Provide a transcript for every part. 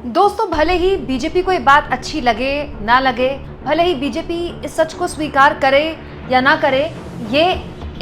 दोस्तों, भले ही बीजेपी को ये बात अच्छी लगे ना लगे, भले ही बीजेपी इस सच को स्वीकार करे या ना करे, ये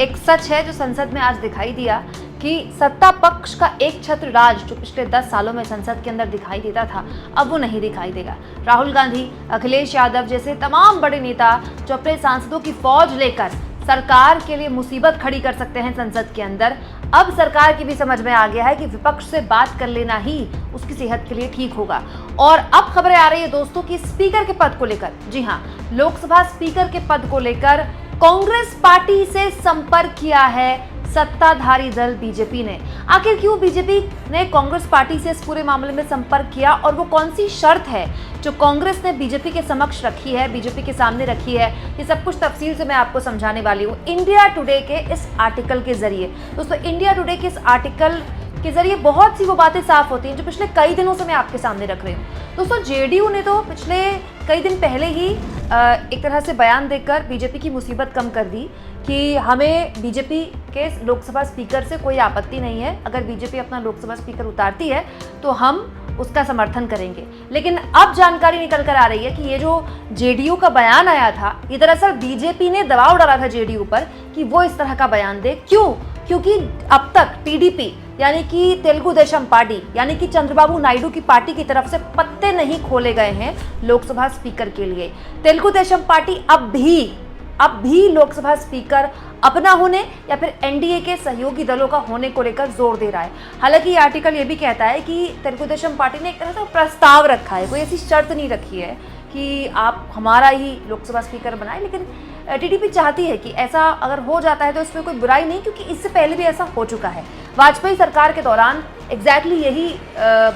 एक सच है जो संसद में आज दिखाई दिया कि सत्ता पक्ष का एक छत्र राज जो पिछले 10 सालों में संसद के अंदर दिखाई देता था, अब वो नहीं दिखाई देगा। राहुल गांधी, अखिलेश यादव जैसे तमाम बड़े नेता जो अपने सांसदों की फौज लेकर सरकार के लिए मुसीबत खड़ी कर सकते हैं संसद के अंदर, अब सरकार की भी समझ में आ गया है कि विपक्ष से बात कर लेना ही उसकी सेहत के लिए ठीक होगा। और अब खबरें आ रही है दोस्तों कि स्पीकर के पद को लेकर, जी हां, लोकसभा स्पीकर के पद को लेकर कांग्रेस पार्टी से संपर्क किया है सत्ताधारी दल बीजेपी ने। आखिर क्यों बीजेपी ने कांग्रेस पार्टी से इस पूरे मामले में संपर्क किया और वो कौन सी शर्त है जो कांग्रेस ने बीजेपी के समक्ष रखी है, बीजेपी के सामने रखी है, ये सब कुछ तफसील से मैं आपको समझाने वाली हूँ इंडिया टुडे के इस आर्टिकल के जरिए। दोस्तों, इंडिया टुडे के इस आर्टिकल के जरिए बहुत सी वो बातें साफ होती हैं जो पिछले कई दिनों से मैं आपके सामने रख रही हूँ। दोस्तों, जेडीयू ने तो पिछले कई दिन पहले ही एक तरह से बयान देकर बीजेपी की मुसीबत कम कर दी कि हमें बीजेपी के लोकसभा स्पीकर से कोई आपत्ति नहीं है, अगर बीजेपी अपना लोकसभा स्पीकर उतारती है तो हम उसका समर्थन करेंगे। लेकिन अब जानकारी निकल कर आ रही है कि ये जो जेडीयू का बयान आया था, ये दरअसल बीजेपी ने दबाव डाला था जेडीयू पर कि वो इस तरह का बयान दे। क्यों? क्योंकि अब तक टीडीपी यानी कि तेलुगु देशम पार्टी यानी कि चंद्रबाबू नायडू की पार्टी की तरफ से पत्ते नहीं खोले गए हैं लोकसभा स्पीकर के लिए। तेलुगु देशम पार्टी अब भी लोकसभा स्पीकर अपना होने या फिर एनडीए के सहयोगी दलों का होने को लेकर जोर दे रहा है। हालांकि ये आर्टिकल ये भी कहता है कि तेलुगु देशम पार्टी ने एक तरह से प्रस्ताव रखा है, कोई ऐसी शर्त नहीं रखी है कि आप हमारा ही लोकसभा स्पीकर बनाएं, लेकिन टीडीपी चाहती है कि ऐसा अगर हो जाता है तो इसमें कोई बुराई नहीं, क्योंकि इससे पहले भी ऐसा हो चुका है। वाजपेयी सरकार के दौरान एग्जैक्टली यही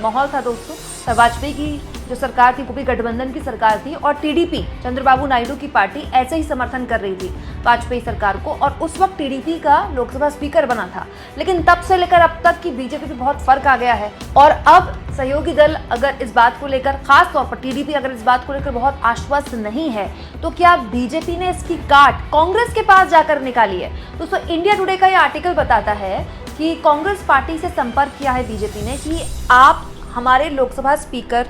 माहौल था दोस्तों। वाजपेयी की जो सरकार थी वो भी गठबंधन की सरकार थी और टीडीपी, चंद्रबाबू नायडू की पार्टी, ऐसे ही समर्थन कर रही थी वाजपेयी सरकार को और उस वक्त टीडीपी का लोकसभा स्पीकर बना था। लेकिन तब से लेकर अब तक की बीजेपी में बहुत फर्क आ गया है और अब सहयोगी दल अगर इस बात को लेकर, खास तौर पर टीडीपी अगर इस बात को लेकर बहुत आश्वस्त नहीं है, तो क्या बीजेपी ने इसकी काट कांग्रेस के पास जाकर निकाली है? दोस्तों, इंडिया टुडे का ये आर्टिकल बताता है कि कांग्रेस पार्टी से संपर्क किया है बीजेपी ने कि आप हमारे लोकसभा स्पीकर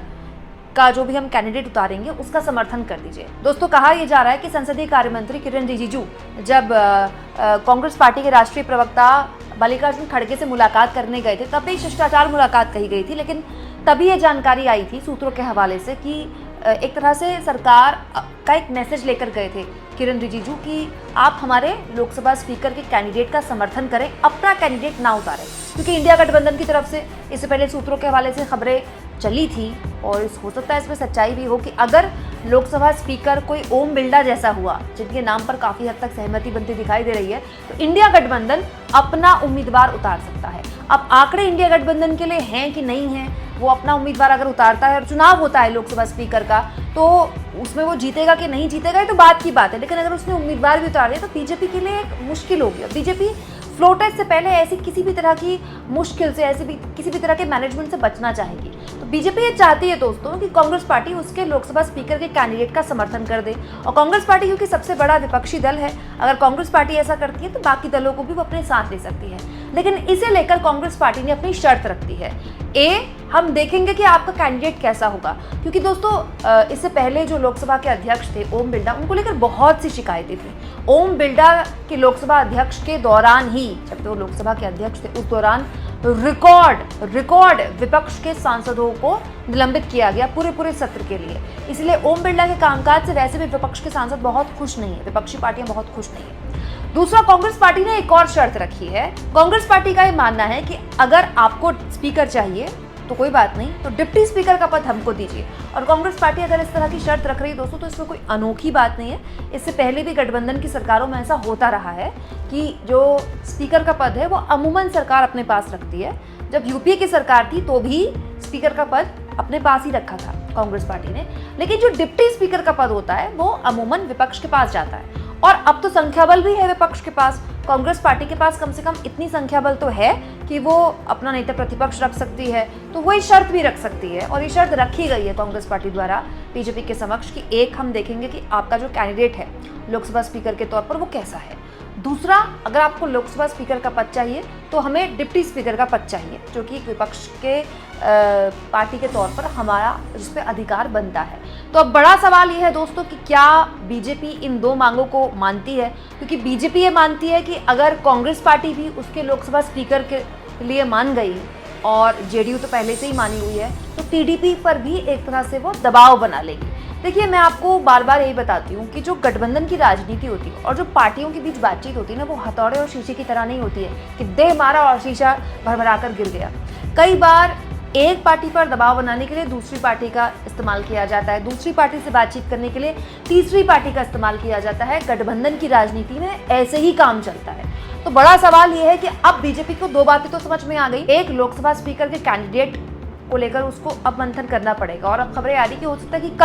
का जो भी हम कैंडिडेट उतारेंगे उसका समर्थन कर दीजिए। दोस्तों, कहा यह जा रहा है कि संसदीय कार्य मंत्री किरण रिजिजू जब कांग्रेस पार्टी के राष्ट्रीय प्रवक्ता मल्लिकार्जुन खड़गे से मुलाकात करने गए थे, तब भी शिष्टाचार मुलाकात कही गई थी, लेकिन तभी ये जानकारी आई थी सूत्रों के हवाले से कि एक तरह से सरकार का एक मैसेज लेकर गए थे किरण रिजिजू कि आप हमारे लोकसभा स्पीकर के कैंडिडेट का समर्थन करें, अपना कैंडिडेट ना उतारें। क्योंकि इंडिया गठबंधन की तरफ से इससे पहले सूत्रों के हवाले से खबरें चली थी और हो सकता है इसमें सच्चाई भी हो कि अगर लोकसभा स्पीकर कोई ओम बिरला जैसा हुआ, जिनके नाम पर काफ़ी हद तक सहमति बनती दिखाई दे रही है, तो इंडिया गठबंधन अपना उम्मीदवार उतार सकता है। अब आंकड़े इंडिया गठबंधन के लिए हैं कि नहीं है, वो अपना उम्मीदवार अगर उतारता है और चुनाव होता है लोकसभा स्पीकर का, तो उसमें वो जीतेगा कि नहीं जीतेगा ये तो बात की बात है। लेकिन अगर उसने उम्मीदवार भी उतार दिया तो बीजेपी के लिए एक मुश्किल होगी। बीजेपी फ्लोटेज से पहले ऐसी किसी भी तरह की मुश्किल से, किसी भी तरह के मैनेजमेंट से बचना चाहेगी। तो बीजेपी ये चाहती है दोस्तों कि कांग्रेस पार्टी उसके लोकसभा स्पीकर के कैंडिडेट का समर्थन कर दे। और कांग्रेस पार्टी क्योंकि सबसे बड़ा विपक्षी दल है, अगर कांग्रेस पार्टी ऐसा करती है तो बाकी दलों को भी वो अपने साथ ले सकती है। लेकिन इसे लेकर कांग्रेस पार्टी ने अपनी शर्त रख दी है। हम देखेंगे कि आपका कैंडिडेट कैसा होगा, क्योंकि दोस्तों इससे पहले जो लोकसभा के अध्यक्ष थे ओम बिरला, उनको लेकर बहुत सी शिकायतें थी। ओम बिरला के लोकसभा अध्यक्ष के दौरान ही, जब वो लोकसभा के अध्यक्ष थे, उस दौरान रिकॉर्ड विपक्ष के सांसदों को निलंबित किया गया पूरे सत्र के लिए। इसलिए ओम बिरला के कामकाज से वैसे भी विपक्ष के सांसद बहुत खुश नहीं है, विपक्षी पार्टियां बहुत खुश नहीं है। दूसरा, कांग्रेस पार्टी ने एक और शर्त रखी है। कांग्रेस पार्टी का यह मानना है कि अगर आपको स्पीकर चाहिए तो कोई बात नहीं, तो डिप्टी स्पीकर का पद हमको दीजिए। और कांग्रेस पार्टी अगर इस तरह की शर्त रख रही है दोस्तों, तो इसमें कोई अनोखी बात नहीं है। इससे पहले भी गठबंधन की सरकारों में ऐसा होता रहा है कि जो स्पीकर का पद है वो अमूमन सरकार अपने पास रखती है। जब यूपीए की सरकार थी तो भी स्पीकर का पद अपने पास ही रखा था कांग्रेस पार्टी ने, लेकिन जो डिप्टी स्पीकर का पद होता है वो अमूमन विपक्ष के पास जाता है। और अब तो संख्या बल भी है विपक्ष के पास, कांग्रेस पार्टी के पास कम से कम इतनी संख्या बल तो है कि वो अपना नेता प्रतिपक्ष रख सकती है, तो वही शर्त भी रख सकती है। और ये शर्त रखी गई है कांग्रेस पार्टी द्वारा बीजेपी के समक्ष कि एक, हम देखेंगे कि आपका जो कैंडिडेट है लोकसभा स्पीकर के तौर पर वो कैसा है। दूसरा, अगर आपको लोकसभा स्पीकर का पद चाहिए तो हमें डिप्टी स्पीकर का पद चाहिए, जो कि एक विपक्ष के पार्टी के तौर पर हमारा जिस पे अधिकार बनता है। तो अब बड़ा सवाल ये है दोस्तों कि क्या बीजेपी इन दो मांगों को मानती है, क्योंकि बीजेपी ये मानती है कि अगर कांग्रेस पार्टी भी उसके लोकसभा स्पीकर के लिए मान गई और जेडीयू तो पहले से ही मानी हुई है, तो टीडीपी पर भी एक तरह से वो दबाव बना लेगी। देखिए, मैं आपको बार बार यही बताती हूँ कि जो गठबंधन की राजनीति होती है और जो पार्टियों के बीच बातचीत होती है ना, वो हथौड़े और शीशे की तरह नहीं होती है कि देह मारा और शीशा भरभरा कर गिर गया। कई बार एक पार्टी पर दबाव बनाने के लिए दूसरी पार्टी का इस्तेमाल किया जाता है, दूसरी पार्टी से बातचीत करने के लिए तीसरी पार्टी का इस्तेमाल किया जाता है। गठबंधन की राजनीति में ऐसे ही काम चलता है। तो बड़ा सवाल यह है कि अब बीजेपी को दो बातें तो समझ में आ गई। एक, लोकसभा स्पीकर के कैंडिडेट को लेकर उसको अब मंथन करना पड़ेगा, और अब खबरें आ रही कि हो सकता है कि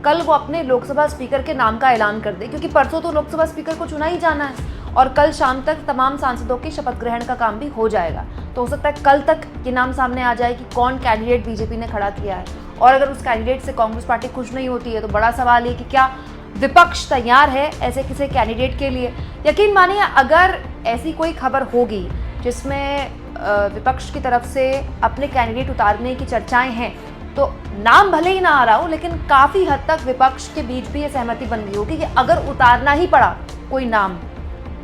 कल वो अपने लोकसभा स्पीकर के नाम का ऐलान कर दे, क्योंकि परसों तो लोकसभा स्पीकर को चुना ही जाना है और कल शाम तक तमाम सांसदों की शपथ ग्रहण का काम भी हो जाएगा। तो हो सकता है कल तक ये नाम सामने आ जाए कि कौन कैंडिडेट बीजेपी ने खड़ा किया है, और अगर उस कैंडिडेट से कांग्रेस पार्टी खुश नहीं होती है तो बड़ा सवाल ये कि क्या विपक्ष तैयार है ऐसे किसी कैंडिडेट के लिए। यकीन मानिए, अगर ऐसी कोई खबर होगी जिसमें विपक्ष की तरफ से अपने कैंडिडेट उतारने की चर्चाएं हैं, तो नाम भले ही ना आ रहा हो, लेकिन काफ़ी हद तक विपक्ष के बीच भी ये सहमति बन गई होगी कि अगर उतारना ही पड़ा कोई नाम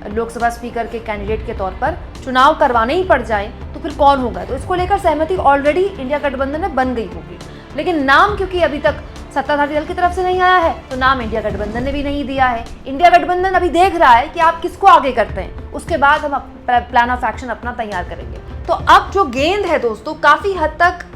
लोकसभा स्पीकर के कैंडिडेट के तौर पर, चुनाव करवाने ही पड़ जाए, तो फिर कौन होगा। तो इसको लेकर सहमति ऑलरेडी इंडिया गठबंधन में बन गई होगी। लेकिन नाम क्योंकि अभी तक सत्ताधारी दल की तरफ से नहीं आया है, तो नाम इंडिया गठबंधन ने भी नहीं दिया है। इंडिया गठबंधन अभी देख रहा है कि आप किसको आगे करते हैं, उसके बाद हम प्लान ऑफ एक्शन अपना तैयार करेंगे। तो अब जो गेंद है दोस्तों, काफी हद तक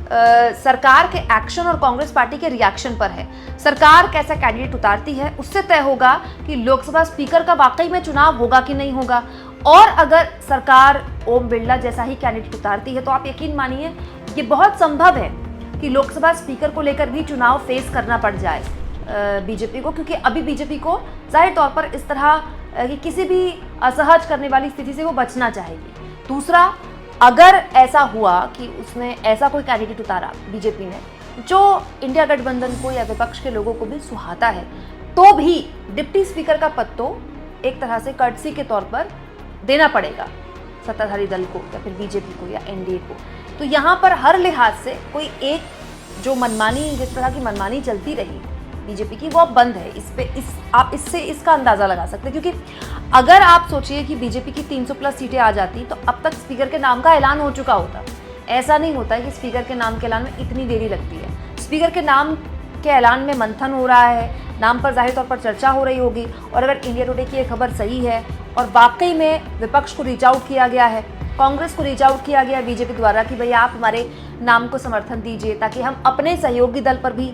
सरकार के एक्शन और कांग्रेस पार्टी के रिएक्शन पर है। सरकार कैसा कैंडिडेट उतारती है उससे तय होगा कि लोकसभा स्पीकर का वाकई में चुनाव होगा कि नहीं होगा। और अगर सरकार ओम बिरला जैसा ही कैंडिडेट उतारती है तो आप यकीन मानिए ये बहुत संभव है कि लोकसभा स्पीकर को लेकर भी चुनाव फेस करना पड़ जाए बीजेपी को, क्योंकि अभी बीजेपी को जाहिर तौर पर इस तरह की किसी भी असहज करने वाली स्थिति से वो बचना चाहेगी। दूसरा, अगर ऐसा हुआ कि उसने ऐसा कोई कैंडिडेट उतारा बीजेपी ने जो इंडिया गठबंधन को या विपक्ष के लोगों को भी सुहाता है, तो भी डिप्टी स्पीकर का पद तो एक तरह से कर्टसी के तौर पर देना पड़ेगा सत्ताधारी दल को या फिर बीजेपी को या एनडीए को। तो यहाँ पर हर लिहाज से कोई एक जो मनमानी, जिस तरह की मनमानी चलती रही बीजेपी की, वो अब बंद है। आप इससे इसका अंदाजा लगा सकते हैं, क्योंकि अगर आप सोचिए कि बीजेपी की 300 प्लस सीटें आ जाती तो अब तक स्पीकर के नाम का ऐलान हो चुका होता। ऐसा नहीं होता है कि स्पीकर के नाम के ऐलान में इतनी देरी लगती है। स्पीकर के नाम के ऐलान में मंथन हो रहा है, नाम पर जाहिर तौर पर चर्चा हो रही होगी, और अगर इंडिया टुडे की ये खबर सही है और वाकई में विपक्ष को रीच आउट किया गया है, कांग्रेस को रीच आउट किया गया बीजेपी द्वारा कि भैया आप हमारे नाम को समर्थन दीजिए ताकि हम अपने सहयोगी दल पर भी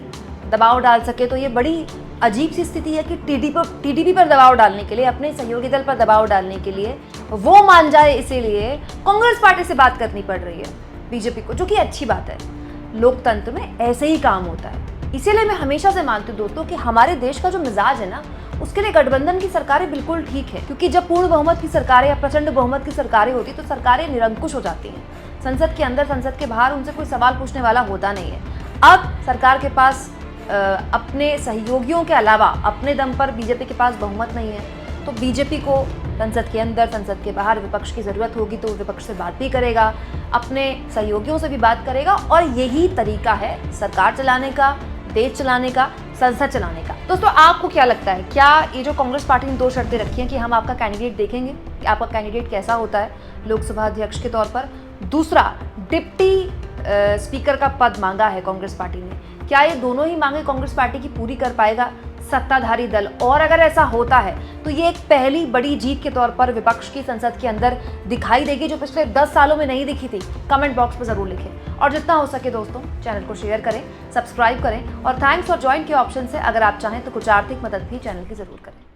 दबाव डाल सके, तो ये बड़ी अजीब सी स्थिति है कि टीडीपी पर दबाव डालने के लिए, अपने सहयोगी दल पर दबाव डालने के लिए वो मान जाए, इसीलिए कांग्रेस पार्टी से बात करनी पड़ रही है बीजेपी को, जो कि अच्छी बात है। लोकतंत्र में ऐसे ही काम होता है। इसीलिए मैं हमेशा से मानती हूँ दोस्तों कि हमारे देश का जो मिजाज है ना, उसके लिए गठबंधन की सरकारें बिल्कुल ठीक है, क्योंकि जब पूर्ण बहुमत की सरकारें या प्रचंड बहुमत की सरकारें होती तो सरकारें निरंकुश हो जाती हैं। संसद के अंदर, संसद के बाहर उनसे कोई सवाल पूछने वाला होता नहीं है। अब सरकार के पास अपने सहयोगियों के अलावा अपने दम पर बीजेपी के पास बहुमत नहीं है, तो बीजेपी को संसद के अंदर, संसद के बाहर विपक्ष की ज़रूरत होगी तो विपक्ष से बात भी करेगा, अपने सहयोगियों से भी बात करेगा, और यही तरीका है सरकार चलाने का, देश चलाने का, संसद चलाने का। दोस्तों, आपको क्या लगता है, क्या ये जो कांग्रेस पार्टी ने 2 शर्तें रखी हैं कि हम आपका कैंडिडेट देखेंगे कि आपका कैंडिडेट कैसा होता है लोकसभा अध्यक्ष के तौर पर, दूसरा डिप्टी स्पीकर का पद मांगा है कांग्रेस पार्टी ने, क्या ये दोनों ही मांगे कांग्रेस पार्टी की पूरी कर पाएगा सत्ताधारी दल? और अगर ऐसा होता है तो ये एक पहली बड़ी जीत के तौर पर विपक्ष की संसद के अंदर दिखाई देगी, जो पिछले 10 सालों में नहीं दिखी थी। कमेंट बॉक्स में ज़रूर लिखें, और जितना हो सके दोस्तों चैनल को शेयर करें, सब्सक्राइब करें, और थैंक्स और ज्वाइन के ऑप्शन से अगर आप चाहें तो कुछ आर्थिक मदद भी चैनल की ज़रूर करें।